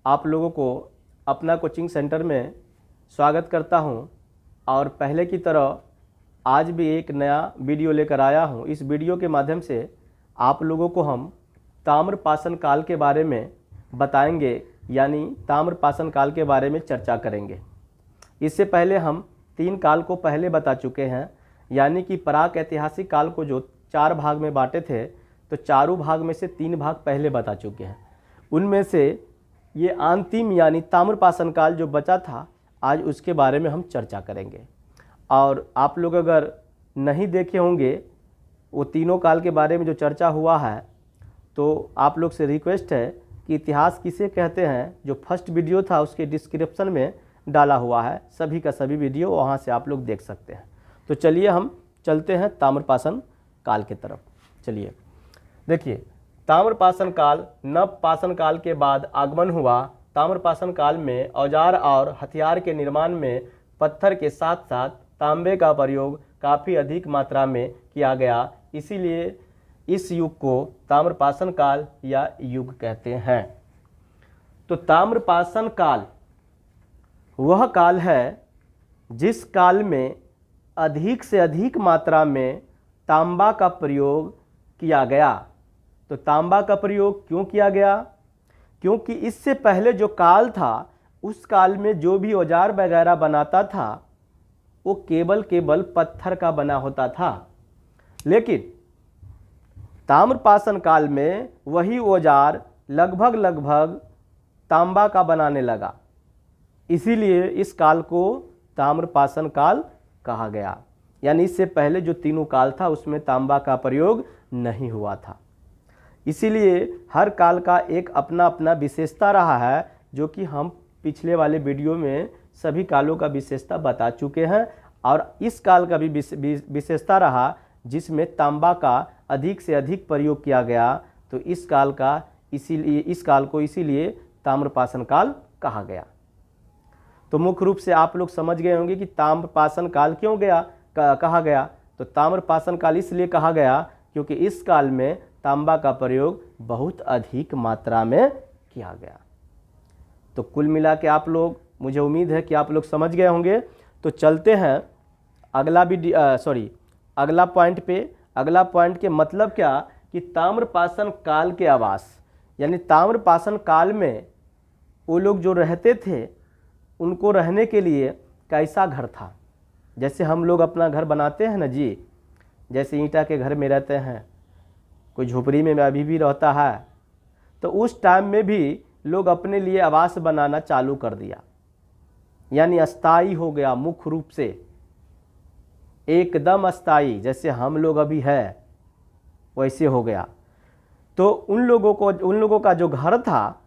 आप लोगों को अपना कोचिंग सेंटर में स्वागत करता हूं और पहले की तरह आज भी एक नया वीडियो लेकर आया हूं। इस वीडियो के माध्यम से आप लोगों को हम ताम्रपाषाण काल के बारे में बताएंगे, यानी ताम्रपाषाण काल के बारे में चर्चा करेंगे। इससे पहले हम 3 काल को पहले बता चुके हैं, यानी कि प्राक ऐतिहासिक काल को जो 4 भाग में बांटे थे, तो चारों भाग में से 3 भाग पहले बता चुके हैं। उनमें से ये अंतिम यानी ताम्रपाषाण काल जो बचा था, आज उसके बारे में हम चर्चा करेंगे। और आप लोग अगर नहीं देखे होंगे वो तीनों काल के बारे में जो चर्चा हुआ है, तो आप लोग से रिक्वेस्ट है कि इतिहास किसे कहते हैं, जो फर्स्ट वीडियो था उसके डिस्क्रिप्शन में डाला हुआ है, सभी का सभी वीडियो वहाँ से आप लोग देख सकते हैं। तो चलिए हम चलते हैं ताम्रपाषाण काल की तरफ। चलिए देखिए, ताम्रपाषाण काल नवपाषाण काल के बाद आगमन हुआ। ताम्रपाषाण काल में औजार और हथियार के निर्माण में पत्थर के साथ साथ तांबे का प्रयोग काफ़ी अधिक मात्रा में किया गया, इसीलिए इस युग को ताम्रपाषाण काल या युग कहते हैं। तो ताम्रपाषाण काल वह काल है जिस काल में अधिक से अधिक मात्रा में तांबा का प्रयोग किया गया। तो तांबा का प्रयोग क्यों किया गया? क्योंकि इससे पहले जो काल था, उस काल में जो भी औजार वगैरह बनाता था वो केवल पत्थर का बना होता था, लेकिन ताम्रपाषाण काल में वही औजार लगभग तांबा का बनाने लगा, इसीलिए इस काल को ताम्रपाषाण काल कहा गया। यानी इससे पहले जो तीनों काल था उसमें तांबा का प्रयोग नहीं हुआ था। इसीलिए हर काल का एक अपना अपना विशेषता रहा है, जो कि हम पिछले वाले वीडियो में सभी कालों का विशेषता बता चुके हैं। और इस काल का भी विशेषता रहा जिसमें तांबा का अधिक से अधिक प्रयोग किया गया, तो इस काल को इसीलिए ताम्रपाषाण काल कहा गया। तो मुख्य रूप से आप लोग समझ गए होंगे कि ताम्रपाषाण काल क्यों कहा गया। तो ताम्रपाषाण काल इसलिए कहा गया क्योंकि इस काल में तांबा का प्रयोग बहुत अधिक मात्रा में किया गया। तो कुल मिला के आप लोग, मुझे उम्मीद है कि आप लोग समझ गए होंगे। तो चलते हैं अगला पॉइंट पे। अगला पॉइंट के मतलब क्या कि ताम्रपाषाण काल के आवास, यानी ताम्रपाषाण काल में वो लोग जो रहते थे उनको रहने के लिए कैसा घर था। जैसे हम लोग अपना घर बनाते हैं ना जी, जैसे ईंटा के घर में रहते हैं, कोई झोपड़ी में अभी भी रहता है, तो उस टाइम में भी लोग अपने लिए आवास बनाना चालू कर दिया, यानी अस्थाई हो गया। मुख्य रूप से एकदम अस्थाई, जैसे हम लोग अभी है वैसे हो गया। तो उन लोगों का जो घर था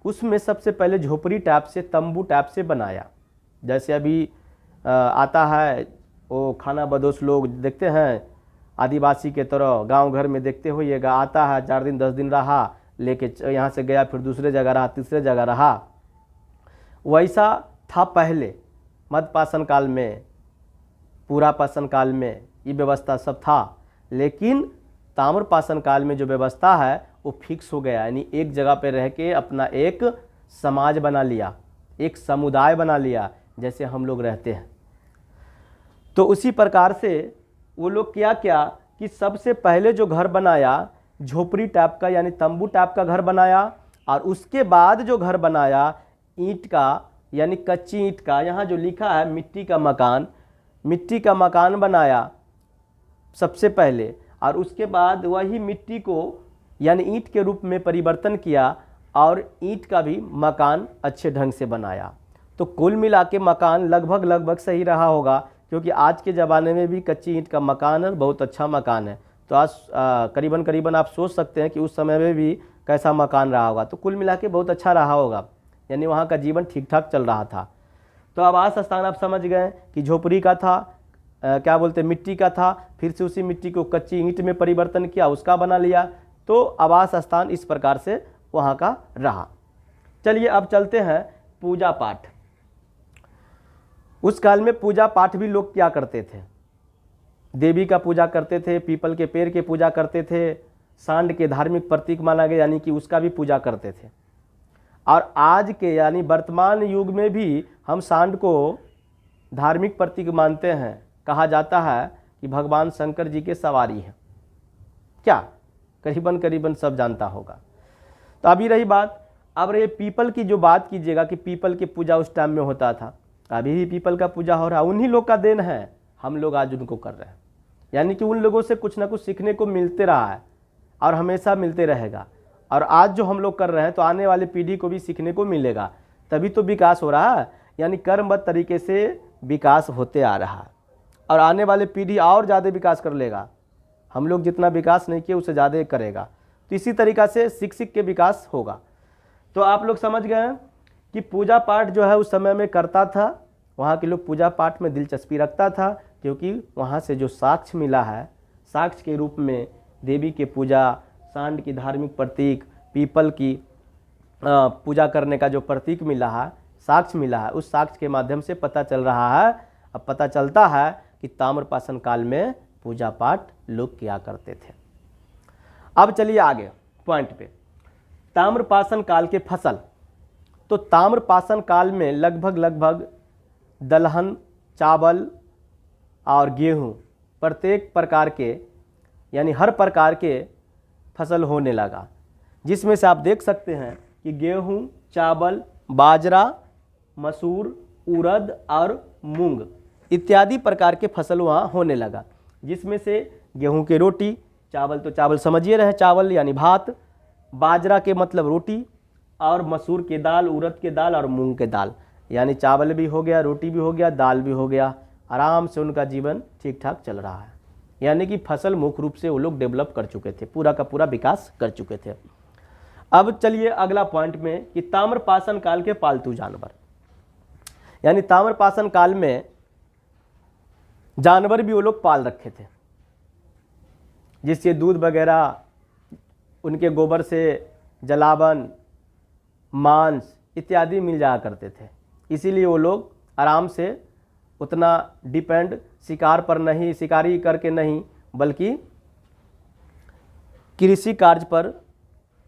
उसमें सबसे पहले झोपड़ी टाइप से, तंबू टाइप से बनाया। जैसे अभी आता है वो खाना बदोश लोग देखते हैं, आदिवासी के तरह गांव घर में देखते होइएगा, आता है 4 दिन 10 दिन रहा, लेके यहाँ से गया, फिर दूसरे जगह रहा, तीसरे जगह रहा। वैसा था पहले मध्यपाषाण काल में, पुरापाषाण काल में ये व्यवस्था सब था। लेकिन ताम्रपाषाण काल में जो व्यवस्था है वो फिक्स हो गया, यानी एक जगह पे रह के अपना एक समाज बना लिया, एक समुदाय बना लिया, जैसे हम लोग रहते हैं। तो उसी प्रकार से वो लोग क्या कि सबसे पहले जो घर बनाया झोपड़ी टाइप का, यानी तंबू टाइप का घर बनाया, और उसके बाद जो घर बनाया ईंट का, यानी कच्ची ईंट का, यहाँ जो लिखा है मिट्टी का मकान बनाया सबसे पहले, और उसके बाद वही मिट्टी को यानी ईंट के रूप में परिवर्तन किया और ईंट का भी मकान अच्छे ढंग से बनाया। तो कुल मिला के मकान लगभग सही रहा होगा, क्योंकि आज के ज़माने में भी कच्ची ईंट का मकान है, बहुत अच्छा मकान है। तो आज करीबन आप सोच सकते हैं कि उस समय में भी कैसा मकान रहा होगा। तो कुल मिला के बहुत अच्छा रहा होगा, यानी वहाँ का जीवन ठीक ठाक चल रहा था। तो आवास स्थान आप समझ गए कि झोपड़ी का था, मिट्टी का था, फिर से उसी मिट्टी को कच्ची ईंट में परिवर्तन किया, उसका बना लिया। तो आवास स्थान इस प्रकार से वहाँ का रहा। चलिए अब चलते हैं पूजा पाठ। उस काल में पूजा पाठ भी लोग क्या करते थे, देवी का पूजा करते थे, पीपल के पेड़ के पूजा करते थे, सांड के धार्मिक प्रतीक माना गया, यानी कि उसका भी पूजा करते थे। और आज के यानी वर्तमान युग में भी हम सांड को धार्मिक प्रतीक मानते हैं। कहा जाता है कि भगवान शंकर जी के सवारी हैं, क्या करीबन करीबन सब जानता होगा। तो अभी रही बात, अब ये पीपल की जो बात कीजिएगा कि पीपल की पूजा उस टाइम में होता था, अभी भी पीपल का पूजा हो रहा है, उन्हीं लोग का देन है, हम लोग आज उनको कर रहे हैं। यानी कि उन लोगों से कुछ ना कुछ सीखने को मिलते रहा है और हमेशा मिलते रहेगा। और आज जो हम लोग कर रहे हैं तो आने वाली पीढ़ी को भी सीखने को मिलेगा, तभी तो विकास हो रहा है। यानी कर्मबद्ध तरीके से विकास होते आ रहा है और आने वाली पीढ़ी और ज़्यादा विकास कर लेगा। हम लोग जितना विकास नहीं किए उससे ज़्यादा करेगा। तो इसी तरीक़ा से सीख सीख के विकास होगा। तो आप लोग समझ गए हैं कि पूजा पाठ जो है उस समय में करता था, वहाँ के लोग पूजा पाठ में दिलचस्पी रखता था, क्योंकि वहाँ से जो साक्ष्य मिला है, साक्ष्य के रूप में देवी के पूजा, सांड की धार्मिक प्रतीक, पीपल की पूजा करने का जो प्रतीक मिला है, साक्ष्य मिला है, उस साक्ष्य के माध्यम से पता चल रहा है, अब पता चलता है कि ताम्रपाषाण काल में पूजा पाठ लोग किया करते थे। अब चलिए आगे पॉइंट पे, ताम्रपाषाण काल के फसल। तो ताम्रपाषाण काल में लगभग दलहन, चावल और गेहूं प्रत्येक प्रकार के यानी हर प्रकार के फसल होने लगा, जिसमें से आप देख सकते हैं कि गेहूं, चावल, बाजरा, मसूर, उड़द और मूंग इत्यादि प्रकार के फसल वहाँ होने लगा, जिसमें से गेहूं की रोटी, चावल तो चावल समझिए रहे, चावल यानी भात, बाजरा के मतलब रोटी, और मसूर के दाल, उड़द के दाल और मूंग के दाल, यानी चावल भी हो गया, रोटी भी हो गया, दाल भी हो गया। आराम से उनका जीवन ठीक ठाक चल रहा है। यानी कि फसल मुख्य रूप से वो लोग डेवलप कर चुके थे, पूरा का पूरा विकास कर चुके थे। अब चलिए अगला पॉइंट में कि ताम्रपाषाण काल के पालतू जानवर। यानी ताम्रपाषाण काल में जानवर भी वो लोग पाल रखे थे, जिससे दूध वगैरह, उनके गोबर से जलावन, मांस इत्यादि मिल जाया करते थे। इसीलिए वो लोग आराम से उतना डिपेंड शिकार पर नहीं, शिकारी करके नहीं, बल्कि कृषि कार्य पर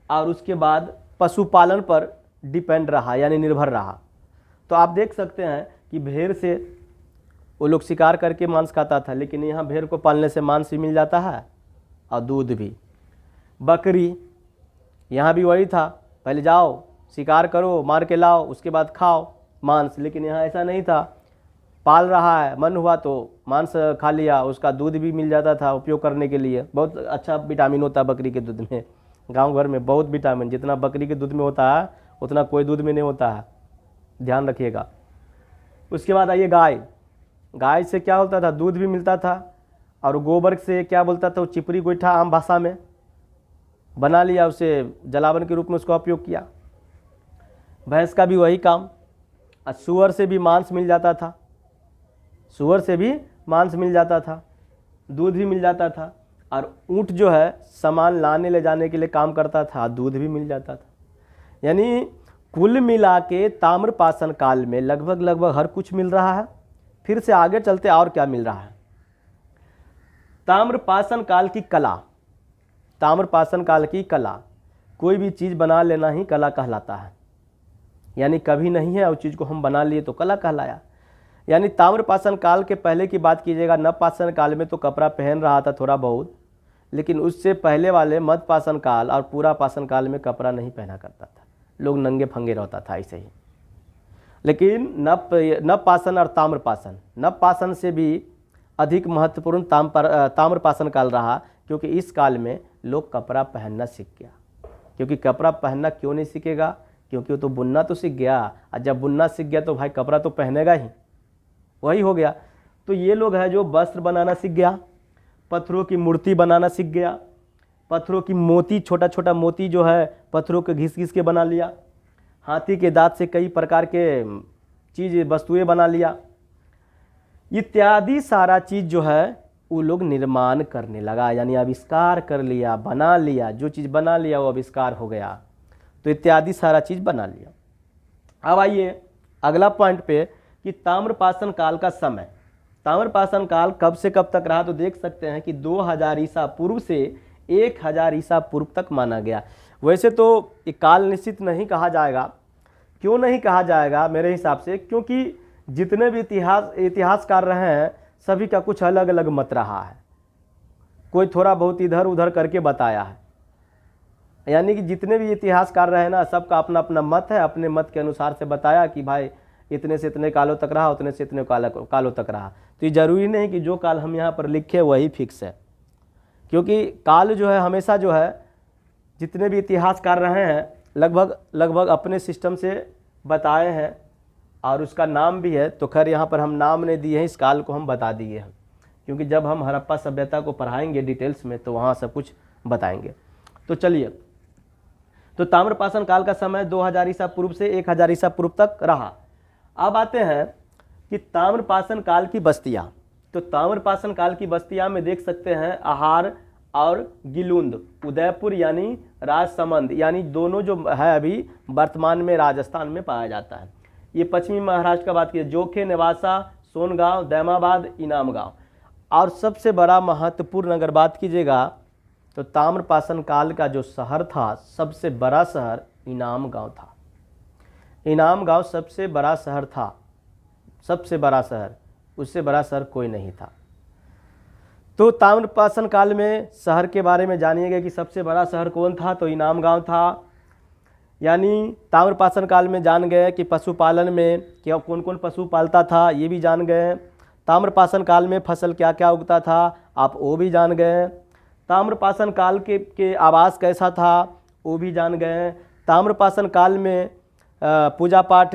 और उसके बाद पशुपालन पर डिपेंड रहा, यानी निर्भर रहा। तो आप देख सकते हैं कि भेड़ से वो लोग शिकार करके मांस खाता था, लेकिन यहाँ भेड़ को पालने से मांस भी मिल जाता है और दूध भी। बकरी, यहाँ भी वही था, पहले जाओ शिकार करो, मार के लाओ, उसके बाद खाओ मांस, लेकिन यहाँ ऐसा नहीं था। पाल रहा है, मन हुआ तो मांस खा लिया, उसका दूध भी मिल जाता था उपयोग करने के लिए। बहुत अच्छा विटामिन होता है बकरी के दूध में, गांव भर में बहुत विटामिन, जितना बकरी के दूध में होता है उतना कोई दूध में नहीं होता है, ध्यान रखिएगा। उसके बाद आइए गाय। गाय से क्या होता था, दूध भी मिलता था, और गोबर से क्या बोलता था, वो चिपरी गोईठा आम भाषा में बना लिया, उसे जलावन के रूप में उसका उपयोग किया। भैंस का भी वही काम। और सूअर से भी मांस मिल जाता था, सूअर से भी मांस मिल जाता था, दूध भी मिल जाता था। और ऊँट जो है सामान लाने ले जाने के लिए काम करता था, दूध भी मिल जाता था। यानी कुल मिला के ताम्रपाषाण काल में लगभग हर कुछ मिल रहा है। फिर से आगे चलते और क्या मिल रहा है। ताम्रपाषाण काल की कला, ताम्रपाषाण काल की कला, कोई भी चीज़ बना लेना ही कला कहलाता है। यानी कभी नहीं है उस चीज़ को हम बना लिए तो कला कहलाया। यानी ताम्रपाषाण काल के पहले की बात कीजिएगा, नवपाषाण काल में तो कपड़ा पहन रहा था थोड़ा बहुत, लेकिन उससे पहले वाले मध्यपाषाण काल और पूरा पाषाण काल में कपड़ा नहीं पहना करता था, लोग नंगे फंगे रहता था ऐसे ही। लेकिन नवपाषाण और ताम्रपाषाण, नवपाषाण से भी अधिक महत्वपूर्ण ताम्रपाषाण काल रहा, क्योंकि इस काल में लोग कपड़ा पहनना सीख गया। क्योंकि कपड़ा पहनना क्यों नहीं सीखेगा, क्योंकि वो तो बुनना तो सीख गया, और जब बुनना सीख गया तो भाई कपड़ा तो पहनेगा ही, वही हो गया। तो ये लोग है जो वस्त्र बनाना सीख गया, पत्थरों की मूर्ति बनाना सीख गया, पत्थरों की मोती, छोटा छोटा मोती जो है पत्थरों के घिस घिस के बना लिया, हाथी के दांत से कई प्रकार के चीज़ वस्तुएं बना लिया, इत्यादि सारा चीज़ जो है वो लोग निर्माण करने लगा। यानी आविष्कार कर लिया, बना लिया, जो चीज़ बना लिया वो आविष्कार हो गया। तो इत्यादि सारा चीज़ बना लिया। अब आइए अगला पॉइंट पे कि ताम्रपाषाण काल का समय। ताम्रपाषाण काल कब से कब तक रहा, तो देख सकते हैं कि 2000 ईसा पूर्व से 1000 ईसा पूर्व तक माना गया। वैसे तो ये काल निश्चित नहीं कहा जाएगा, क्यों नहीं कहा जाएगा मेरे हिसाब से, क्योंकि जितने भी इतिहासकार रहे हैं सभी का कुछ अलग अलग मत रहा है, कोई थोड़ा बहुत इधर उधर करके बताया है। यानी कि जितने भी इतिहासकार रहे ना, सबका अपना अपना मत है, अपने मत के अनुसार से बताया कि भाई इतने से इतने कालों तक रहा, उतने से इतने कालों तक रहा। तो ये जरूरी नहीं कि जो काल हम यहाँ पर लिखे वही फिक्स है, क्योंकि काल जो है हमेशा जो है जितने भी इतिहासकार रहे हैं लगभग अपने सिस्टम से बताए हैं, और उसका नाम भी है। तो खैर यहाँ पर हम नाम नहीं दिए हैं, इस काल को हम बता दिए हैं, क्योंकि जब हम हड़प्पा सभ्यता को पढ़ाएंगे डिटेल्स में तो वहाँ सब कुछ बताएंगे। तो चलिए, तो ताम्रपाषाण काल का समय 2000 ईसा पूर्व से 1000 ईसा पूर्व तक रहा। अब आते हैं कि ताम्रपाषाण काल की बस्तियाँ। तो ताम्रपाषाण काल की बस्तियाँ में देख सकते हैं आहार और गिलुंद, उदयपुर यानी राजसमंद, यानी दोनों जो है अभी वर्तमान में राजस्थान में पाया जाता है। ये पश्चिमी महाराष्ट्र का बात की, जोखे, नेवासा, सोनगांव, दैमाबाद, इनाम गांव। और सबसे बड़ा महत्वपूर्ण अगर बात कीजिएगा तो ताम्रपाषाण काल का जो शहर था, सबसे बड़ा शहर इनाम गांव था। इनाम गांव सबसे बड़ा शहर था, सबसे बड़ा शहर, उससे बड़ा शहर कोई नहीं था। तो ताम्रपाषाण काल में शहर के बारे में जानिएगा कि सबसे बड़ा शहर कौन था, तो इनाम गांव था। यानी ताम्रपाषाण काल में जान गए कि पशुपालन में क्या कौन कौन पशु पालता था, ये भी जान गए। ताम्रपाषाण काल में फसल क्या क्या उगता था, आप वो भी जान गए। ताम्रपाषाण काल के आवास कैसा था, वो भी जान गए। ताम्रपाषाण काल में पूजा पाठ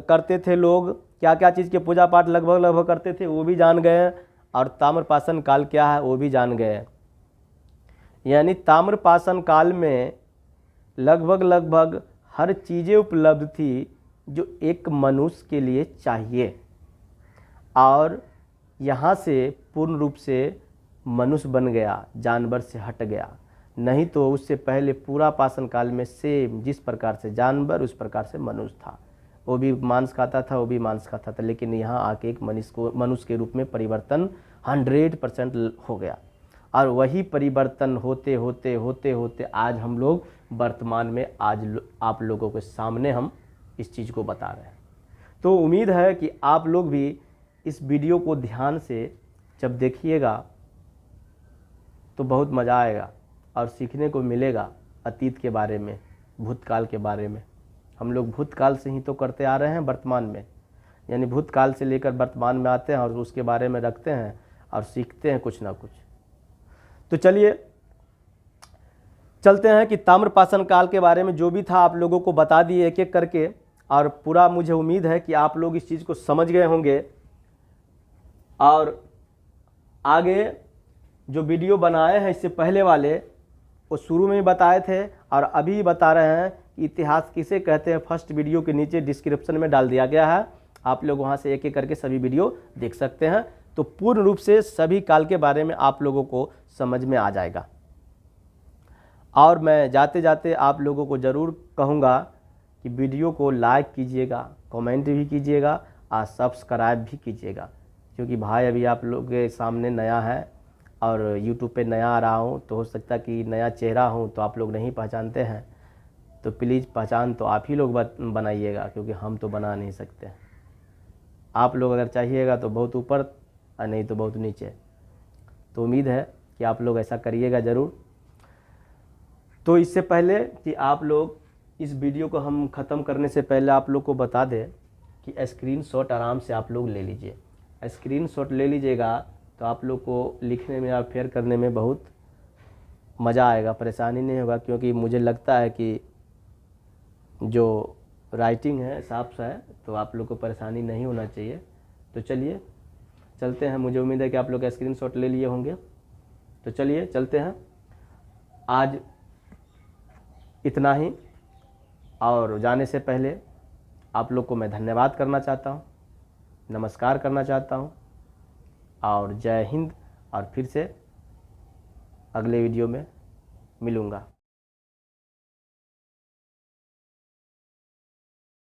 करते थे लोग, क्या क्या चीज़ के पूजा पाठ लगभग करते थे, वो भी जान गए। और ताम्रपाषाण काल क्या है वो भी जान गए। यानी ताम्रपाषाण काल में लगभग हर चीज़ें उपलब्ध थी जो एक मनुष्य के लिए चाहिए, और यहाँ से पूर्ण रूप से मनुष्य बन गया, जानवर से हट गया। नहीं तो उससे पहले पूरा पाषाण काल में सेम जिस प्रकार से जानवर उस प्रकार से मनुष्य था, वो भी मांस खाता था, वो भी मांस खाता था। लेकिन यहाँ आके एक मनुष्य के रूप में परिवर्तन 100% हो गया। और वही परिवर्तन होते होते आज हम लोग वर्तमान में आज आप लोगों के सामने हम इस चीज़ को बता रहे हैं। तो उम्मीद है कि आप लोग भी इस वीडियो को ध्यान से जब देखिएगा तो बहुत मज़ा आएगा और सीखने को मिलेगा अतीत के बारे में, भूतकाल के बारे में। हम लोग भूतकाल से ही तो करते आ रहे हैं वर्तमान में, यानी भूतकाल से लेकर वर्तमान में आते हैं और उसके बारे में रखते हैं और सीखते हैं कुछ ना कुछ। तो चलिए चलते हैं कि ताम्रपाषाण काल के बारे में जो भी था आप लोगों को बता दिए एक एक करके, और पूरा मुझे उम्मीद है कि आप लोग इस चीज़ को समझ गए होंगे। और आगे जो वीडियो बनाए हैं इससे पहले वाले, वो शुरू में ही बताए थे और अभी बता रहे हैं कि इतिहास किसे कहते हैं। फर्स्ट वीडियो के नीचे डिस्क्रिप्शन में डाल दिया गया है, आप लोग वहाँ से एक एक करके सभी वीडियो देख सकते हैं। तो पूर्ण रूप से सभी काल के बारे में आप लोगों को समझ में आ जाएगा। और मैं जाते जाते आप लोगों को ज़रूर कहूँगा कि वीडियो को लाइक कीजिएगा, कमेंट भी कीजिएगा और सब्सक्राइब भी कीजिएगा, क्योंकि भाई अभी आप लोग के सामने नया है और यूट्यूब पे नया आ रहा हूँ, तो हो सकता है कि नया चेहरा हूँ तो आप लोग नहीं पहचानते हैं। तो प्लीज़ पहचान तो आप ही लोग बनाइएगा, क्योंकि हम तो बना नहीं सकते। आप लोग अगर चाहिएगा तो बहुत ऊपर और नहीं तो बहुत नीचे। तो उम्मीद है कि आप लोग ऐसा करिएगा ज़रूर। तो इससे पहले कि आप लोग इस वीडियो को हम ख़त्म करने से पहले आप लोग को बता दें कि स्क्रीनशॉट आराम से आप लोग ले लीजिए। स्क्रीनशॉट ले लीजिएगा तो आप लोग को लिखने में और फेयर करने में बहुत मज़ा आएगा, परेशानी नहीं होगा। क्योंकि मुझे लगता है कि जो राइटिंग है साफ है, तो आप लोग को परेशानी नहीं होना चाहिए। तो चलिए चलते हैं, मुझे उम्मीद है कि आप लोग स्क्रीनशॉट ले लिए होंगे। तो चलिए चलते हैं, आज इतना ही। और जाने से पहले आप लोग को मैं धन्यवाद करना चाहता हूँ, नमस्कार करना चाहता हूँ और जय हिंद। और फिर से अगले वीडियो में मिलूँगा।